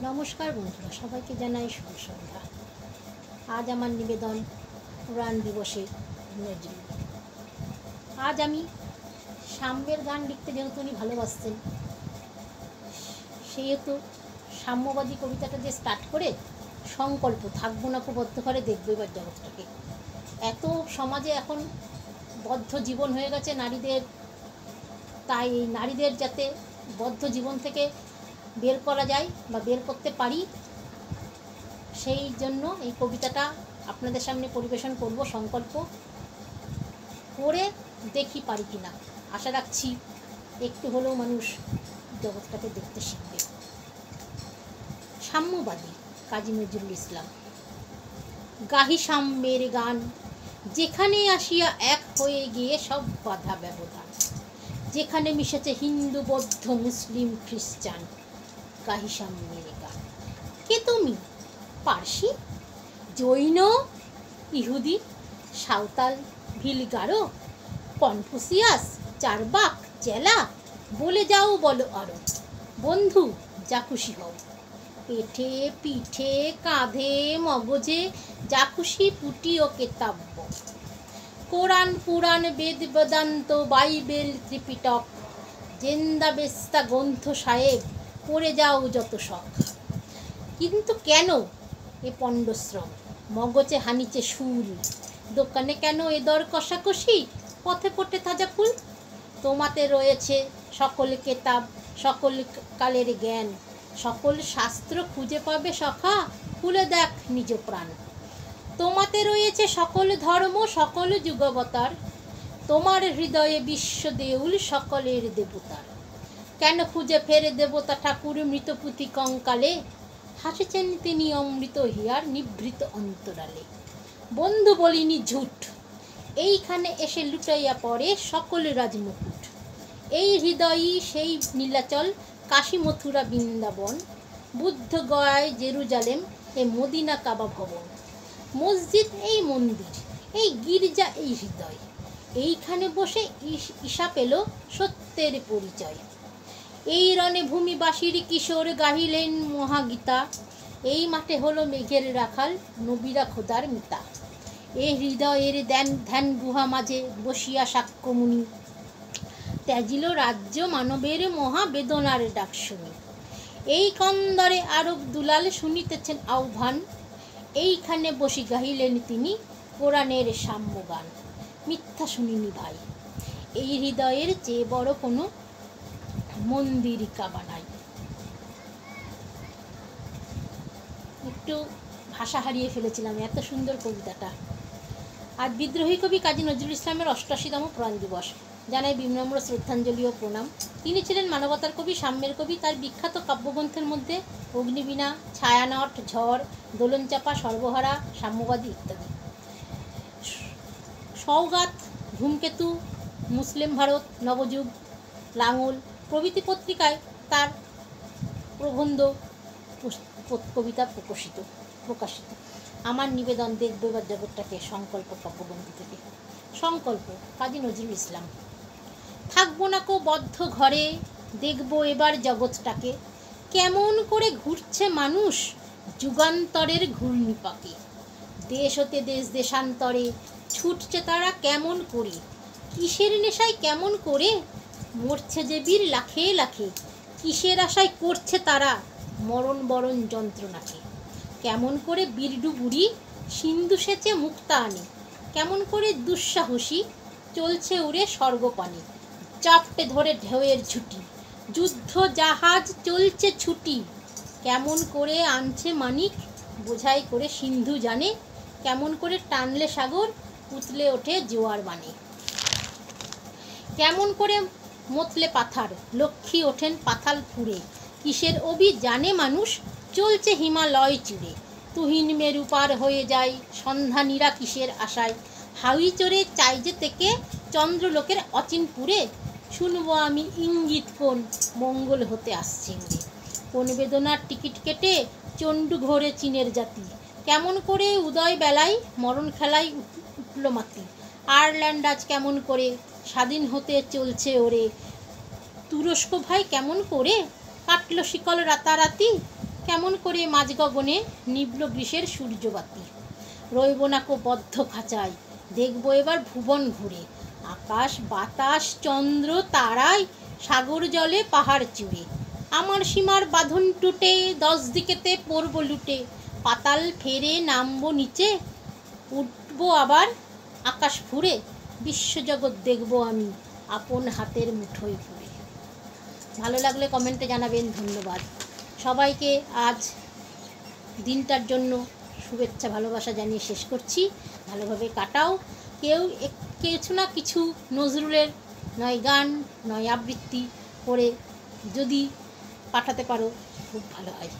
নমস্কার বন্ধুরা, সবাইকে জানাই শুভ সন্ধ্যা। আজ আমার নিবেদন পুরাণ দিবসে নজরুল। আজ আমি সাম্যের গান লিখতে যেহেতু উনি ভালোবাসতেন, সেহেতু সাম্যবাদী কবিতাটা যে স্টার্ট করে সংকল্প থাকবো না কো বদ্ধ করে দেখবো এবার জগৎটাকে। এত সমাজে এখন বদ্ধ জীবন হয়ে গেছে নারীদের, তাই এই নারীদের যাতে বদ্ধ জীবন থেকে বের করা যায় বা বের করতে পারি, সেই জন্য এই কবিতাটা আপনাদের সামনে পরিবেশন করব। সংকল্প করে দেখি পারি কি না। আশা রাখছি একটু হলেও মানুষ জগৎটাকে দেখতে শিখবে। সাম্যবাদী কাজী নজরুল ইসলাম। গাহি সাম্যের গান, যেখানে আসিয়া এক হয়ে গিয়ে সব বাধা ব্যবধান, যেখানে মিশেছে হিন্দু বৌদ্ধ মুসলিম খ্রিস্টান। গাহি সাম্যের গান। কে তুমি? পার্সি, জৈন, ইহুদি, সাঁওতাল, ভিল, গারো, কনফুসিয়াস, চারবাক, চেলা, বলে যাও বলো আরো। বন্ধু যা খুশি হও, পেটে পিঠে কাঁধে মগজে যা খুশি পুটি ও কেতাব্য। কোরআন পুরাণ বেদ বেদান্ত বাইবেল ত্রিপিটক, জেন্দা বেস্তা গ্রন্থ সাহেব পড়ে যাও যত শখ। কিন্তু কেন এ পণ্ডশ্রম, মগজে হানিচে শুল, দোকানে কেন এ দর কষাকষি, পথে পথে তাজা ফুল। তোমাতে রয়েছে সকল কেতাব, সকল কালের জ্ঞান, সকল শাস্ত্র খুঁজে পাবে সখা, খুলে দেখ নিজ প্রাণ। তোমাতে রয়েছে সকল ধর্ম, সকল যুগাবতার, তোমার হৃদয়ে বিশ্ব দেউল সকলের দেবতার। কেন খুঁজে ফেরে দেবতা ঠাকুর মৃতপুতি কঙ্কালে, হাসিছেন তিনি অমৃত হিয়ার নিভৃত অন্তরালে। বন্ধু বলিনি ঝুট, এইখানে এসে লুটাইয়া পড়ে সকল রাজমুকুট। এই হৃদয়ই সেই নীলাচল, কাশী মথুরা বৃন্দাবন, বুদ্ধ গয়ায় জেরুজালেম, এ মদিনা কাবা ভবন। মসজিদ এই মন্দির, এই গির্জা এই হৃদয়, এইখানে বসে ঈশা পেল সত্যের পরিচয়। এই রণে ভূমিবাসীর কিশোর গাহিলেন মহাগীতা, এই মাঠে হলো মেঘের রাখাল নবীরা খোদার মিতা। এ হৃদয়ের ধ্যান গুহা মাঝে বসিয়া সাক্ষ্যমুনি, ত্যাজিল রাজ্য মানবের মহা বেদনার ডাক শুনি। এই কন্দরে আরব দুলাল শুনিতেছেন আহ্বান, এইখানে বসি গাহিলেন তিনি কোরআনের সাম্যগান। মিথ্যা শুনিনি ভাই, এই হৃদয়ের চেয়ে বড় কোনো মন্দির কাবা নাই। একটু ভাষা হারিয়ে ফেলেছিলাম, এত সুন্দর কবিতাটা। আর বিদ্রোহী কবি কাজী নজরুল ইসলামের ৮৮তম প্রাণ দিবস, জানাই বিনম্র শ্রদ্ধাঞ্জলি ও প্রণাম। তিনি ছিলেন মানবতার কবি, সাম্যের কবি। তার বিখ্যাত কাব্যগ্রন্থের মধ্যে অগ্নিবীণা, ছায়ানট, ঝড়, দোলনচাপা, সর্বহারা, সাম্যবাদী ইত্যাদি। সওগাত, ধূমকেতু, মুসলিম ভারত, নবযুগ, লাঙল প্রভৃতি পত্রিকায় তার প্রবন্ধ কবিতা প্রকাশিত। আমার নিবেদন দেখবে এবার জগৎটাকে সংকল্প কাব্যগ্রন্থ থেকে। সংকল্প কাজী নজরুল ইসলাম। থাকবো না কো বদ্ধ ঘরে, দেখবো এবার জগৎটাকে, কেমন করে ঘুরছে মানুষ যুগান্তরের ঘূর্ণিপাকে। দেশ হতে দেশ দেশান্তরে ছুটছে তারা কেমন করে, কিসের নেশায় কেমন করে, মরছে যে বীর লাখে লাখে, কিসের আশায় করছে তারা মরণ বরণ যন্ত্রণাকে। কেমন করে বীরডু বুড়ি সিন্ধু সেচে মুক্তা আনে, কেমন করে দুঃসাহসী চলছে উড়ে স্বর্গপানে। চাপটে ধরে ঢেউয়ের ছুটি, যুদ্ধ জাহাজ চলছে ছুটি, কেমন করে আনছে মানিক বোঝাই করে সিন্ধু জানে, কেমন করে টানলে সাগর উতলে ওঠে জোয়ার বানে। কেমন করে মতলে পাথার লক্ষ্মী ওঠেন পাতাল ফুঁড়ে, কিসের অবি জানে মানুষ চলছে হিমালয় চিড়ে। তুহিন মেরু পার হয়ে যায় সন্ধানীরা কিসের আশায়, হাউই চড়ে চাই যে থেকে চন্দ্রলোকের অচিনপুরে। শুনবো আমি ইঙ্গিত কোন মঙ্গল হতে আসছে উড়ে, কোন বেদনার টিকিট কেটে চণ্ডু ঘোরে চীনের জাতি। কেমন করে উদয় বেলায় মরণ খেলায় উঠল মাতি, আয়ারল্যান্ড আজ কেমন করে স্বাধীন হতে চলছে ওরে। তুরস্ক ভাই কেমন করে কাটল শিকল রাতারাতি, কেমন করে মাঝ গগনে নিবল গ্রীষ্মের সূর্যবাতি। রইব নাকো বদ্ধ খাঁচায়, দেখব এবার ভুবন ঘুরে। আকাশ বাতাস চন্দ্র তারায়, সাগর জলে পাহাড় চূড়ে। আমার সীমার বাঁধন টুটে, 10 দিকেতে পড়ব লুটে। পাতাল ফেরে নামবো নিচে, উঠবো আবার আকাশ ফুঁড়ে। বিশ্বজগৎ দেখব আমি আপন হাতের মুঠোয় পুরে। ভালো লাগলে কমেন্টে জানাবেন। ধন্যবাদ সবাইকে। আজ দিনটার জন্য শুভেচ্ছা ভালোবাসা জানিয়ে শেষ করছি। ভালোভাবে কাটাও। কেউ কিছু না কিছু নজরুলের নয় গান নয় আবৃত্তি করে যদি পাঠাতে পারো খুব ভালো হয়।